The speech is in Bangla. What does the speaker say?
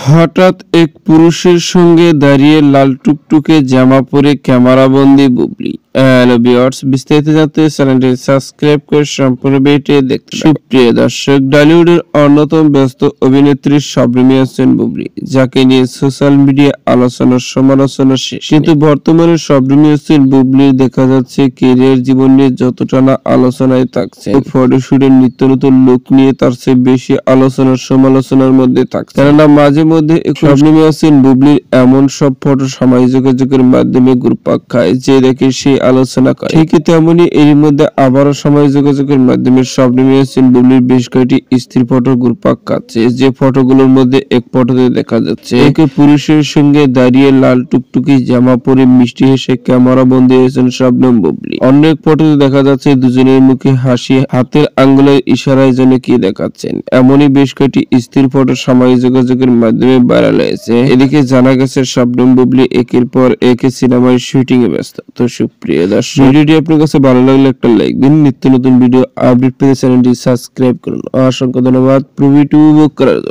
হঠাৎ এক পুরুষের সঙ্গে দাঁড়িয়ে লাল টুকটুকে জামা পরে ক্যামেরাবন্দি বুবলি। হ্যালো ভিউয়ার্স, বিস্তারিত জানতে চ্যানেলটি সাবস্ক্রাইব করে সম্পূর্ণ ভিডিওটি দেখতে থাকুন। সুপ্রিয় দর্শক, টলিউডের অন্যতম ব্যস্ত অভিনেত্রী শবনম হোসেন বুবলি, যাকে নিয়ে সোশ্যাল মিডিয়া আলোচনা সমালোচনা শেষ। কিন্তু বর্তমানে শবনম হোসেন বুবলির দেখা যাচ্ছে ক্যারিয়ার জীবন নিয়ে যতটা না আলোচনায় থাকছে, ফটোশুটের নিত্য নতুন লুক নিয়ে তার চেয়ে বেশি আলোচনার সমালোচনার মধ্যে থাকছে। কেননা মাঝে মধ্যে শবনম হোসেন বুবলির এমন সব ফটো সামাজিক যোগাযোগের মাধ্যমে ঘুরপাক খায় যে দেখে সেই আলোচনা করে। ঠিক তেমনি এর মধ্যে আবারও সামাজিক যোগাযোগের মাধ্যমে শবনম হোসেন বুবলির বেশ কয়েকটি স্ত্রী ফটো ঘুরপাক খাচ্ছে। যে ফটোগুলোর মধ্যে এক ফটোতে দেখা যাচ্ছে এক পুরুষের সঙ্গে দাঁড়িয়ে লাল টুকটুকি জামা পরে মিষ্টি হেসে ক্যামেরা বন্দী হয়েছেন শবনম বুবলি। অন্য এক ফটোতে দেখা যাচ্ছে দুজনের মুখে হাসি, হাতের আঙ্গুলের ইশারায় যেন কি দেখাচ্ছেন। এমনই বেশ কয়েকটি স্ত্রী ফটো সামাজিক যোগাযোগের মাধ্যমে ভাইরাল হয়েছে। এদিকে জানা গেছে শবনম বুবলি একের পর এক সিনেমার শুটিং এ ব্যস্ত। তো সুপ্রিয় দর্শক, ভিডিওটি আপনার কাছে ভালো লাগলে একটা লাইক দিন। নিত্য নতুন ভিডিও আপডেট পেতে চ্যানেলটি সাবস্ক্রাইব করুন। অসংখ্য ধন্যবাদ ভিডিওটি উপভোগ করার জন্য।